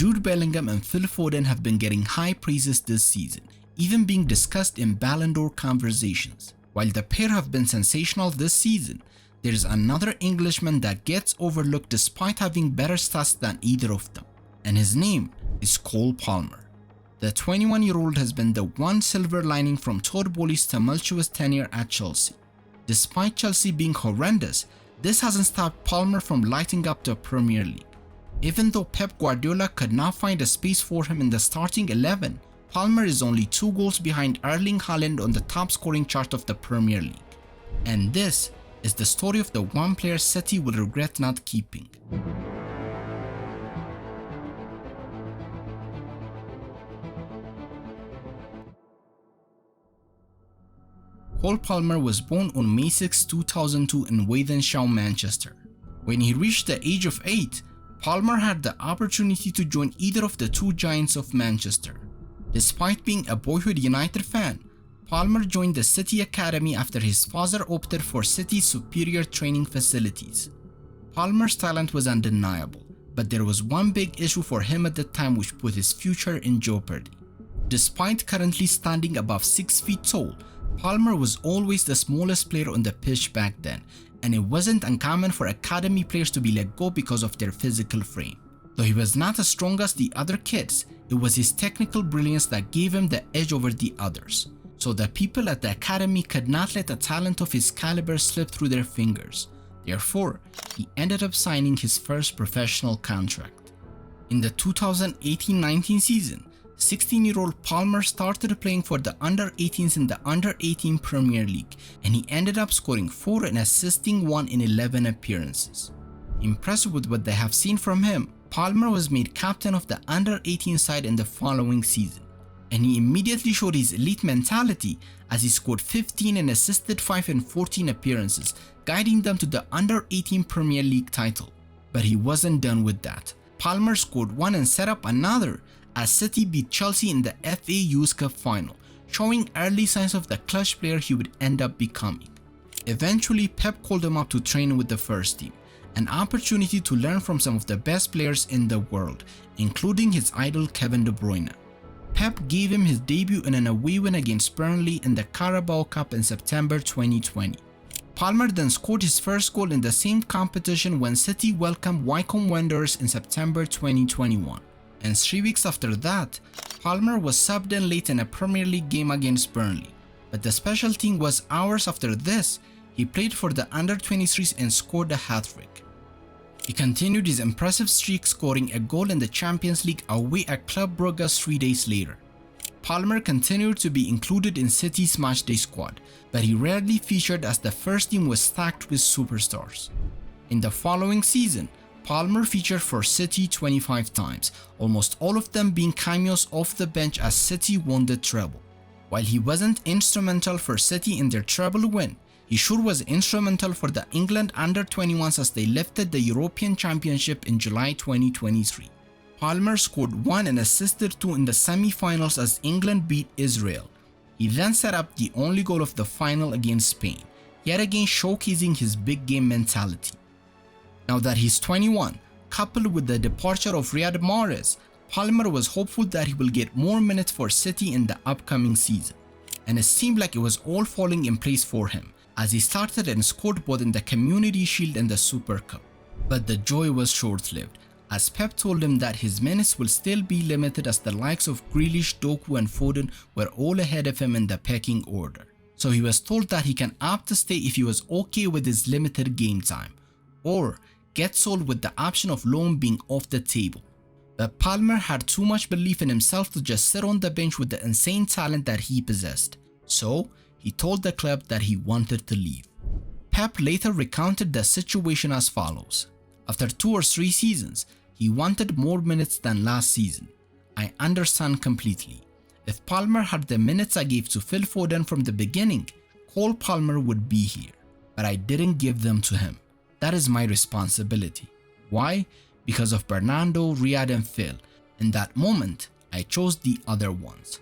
Jude Bellingham and Phil Foden have been getting high praises this season, even being discussed in Ballon d'Or conversations. While the pair have been sensational this season, there is another Englishman that gets overlooked despite having better stats than either of them, and his name is Cole Palmer. The 21-year-old has been the one silver lining from Todd Boehly's tumultuous tenure at Chelsea. Despite Chelsea being horrendous, this hasn't stopped Palmer from lighting up the Premier League. Even though Pep Guardiola could not find a space for him in the starting 11, Palmer is only 2 goals behind Erling Haaland on the top scoring chart of the Premier League. And this is the story of the one player City will regret not keeping. Cole Palmer was born on May 6, 2002 in Walthamstow, Manchester. When he reached the age of 8, Palmer had the opportunity to join either of the two giants of Manchester. Despite being a boyhood United fan, Palmer joined the City Academy after his father opted for City's superior training facilities. Palmer's talent was undeniable, but there was one big issue for him at the time which put his future in jeopardy. Despite currently standing above 6 feet tall, Palmer was always the smallest player on the pitch back then, and it wasn't uncommon for academy players to be let go because of their physical frame. Though he was not as strong as the other kids, it was his technical brilliance that gave him the edge over the others. So the people at the academy could not let a talent of his caliber slip through their fingers. Therefore, he ended up signing his first professional contract. In the 2018-19 season, 16-year-old Palmer started playing for the under-18s in the under-18 Premier League, and he ended up scoring 4 and assisting 1 in 11 appearances. Impressed with what they have seen from him, Palmer was made captain of the under-18 side in the following season, and he immediately showed his elite mentality as he scored 15 and assisted 5 in 14 appearances, guiding them to the under-18 Premier League title. But he wasn't done with that. Palmer scored 1 and set up another as City beat Chelsea in the FA Youth Cup final, showing early signs of the clutch player he would end up becoming. Eventually, Pep called him up to train with the first team, an opportunity to learn from some of the best players in the world, including his idol Kevin De Bruyne. Pep gave him his debut in an away win against Burnley in the Carabao Cup in September 2020. Palmer then scored his first goal in the same competition when City welcomed Wycombe Wanderers in September 2021. And 3 weeks after that, Palmer was subbed in late in a Premier League game against Burnley. But the special thing was hours after this, he played for the under-23s and scored a hat-trick. He continued his impressive streak, scoring a goal in the Champions League away at Club Brugge 3 days later. Palmer continued to be included in City's matchday squad, but he rarely featured as the first team was stacked with superstars. In the following season, Palmer featured for City 25 times, almost all of them being cameos off the bench as City won the treble. While he wasn't instrumental for City in their treble win, he sure was instrumental for the England under-21s as they lifted the European Championship in July 2023. Palmer scored 1 and assisted 2 in the semi-finals as England beat Israel. He then set up the only goal of the final against Spain, yet again showcasing his big game mentality. Now that he's 21, coupled with the departure of Riyad Mahrez, Palmer was hopeful that he will get more minutes for City in the upcoming season. And it seemed like it was all falling in place for him, as he started and scored both in the Community Shield and the Super Cup. But the joy was short-lived, as Pep told him that his minutes will still be limited as the likes of Grealish, Doku and Foden were all ahead of him in the pecking order. So he was told that he can opt to stay if he was okay with his limited game time, or get sold with the option of loan being off the table. But Palmer had too much belief in himself to just sit on the bench with the insane talent that he possessed, so he told the club that he wanted to leave. Pep later recounted the situation as follows: after 2 or 3 seasons, he wanted more minutes than last season. I understand completely. If Palmer had the minutes I gave to Phil Foden from the beginning, Cole Palmer would be here, but I didn't give them to him. That is my responsibility. Why? Because of Bernardo, Riyad and Phil. In that moment, I chose the other ones.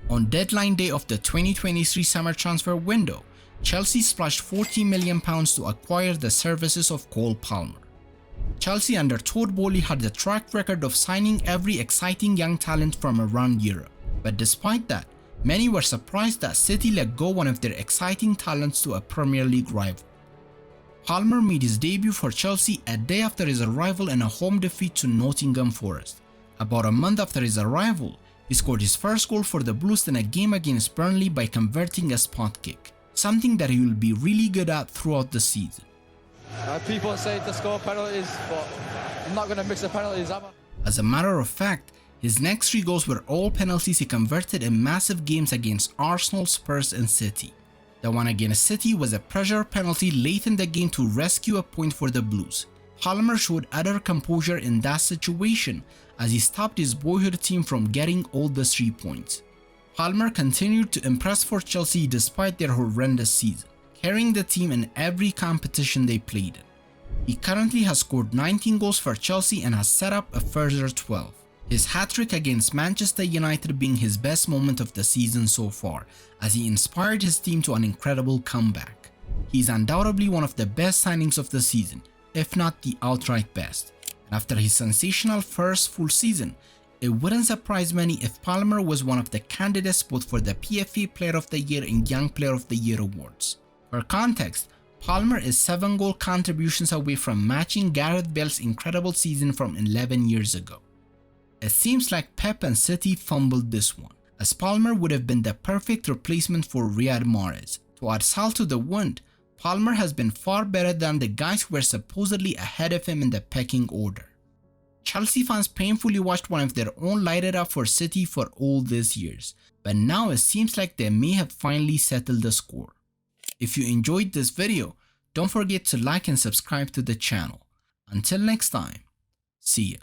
On deadline day of the 2023 summer transfer window, Chelsea splashed £40 million to acquire the services of Cole Palmer. Chelsea under Todd Boehly had the track record of signing every exciting young talent from around Europe, but despite that, many were surprised that City let go one of their exciting talents to a Premier League rival. Palmer made his debut for Chelsea a day after his arrival in a home defeat to Nottingham Forest. About a month after his arrival, he scored his first goal for the Blues in a game against Burnley by converting a spot kick, something that he will be really good at throughout the season. People say to score penalties, but I'm not going to miss the penalties, am I? As a matter of fact, his next 3 goals were all penalties he converted in massive games against Arsenal, Spurs and City. The one against City was a pressure penalty late in the game to rescue a point for the Blues. Palmer showed utter composure in that situation as he stopped his boyhood team from getting all the 3 points. Palmer continued to impress for Chelsea despite their horrendous season, carrying the team in every competition they played in. He currently has scored 19 goals for Chelsea and has set up a further 12. His hat-trick against Manchester United being his best moment of the season so far, as he inspired his team to an incredible comeback. He is undoubtedly one of the best signings of the season, if not the outright best. And after his sensational first full season, it wouldn't surprise many if Palmer was one of the candidates both for the PFA Player of the Year and Young Player of the Year awards. For context, Palmer is 7 goal contributions away from matching Gareth Bale's incredible season from 11 years ago. It seems like Pep and City fumbled this one, as Palmer would have been the perfect replacement for Riyad Mahrez. To add salt to the wound, Palmer has been far better than the guys who were supposedly ahead of him in the pecking order. Chelsea fans painfully watched one of their own light it up for City for all these years, but now it seems like they may have finally settled the score. If you enjoyed this video, don't forget to like and subscribe to the channel. Until next time, see ya.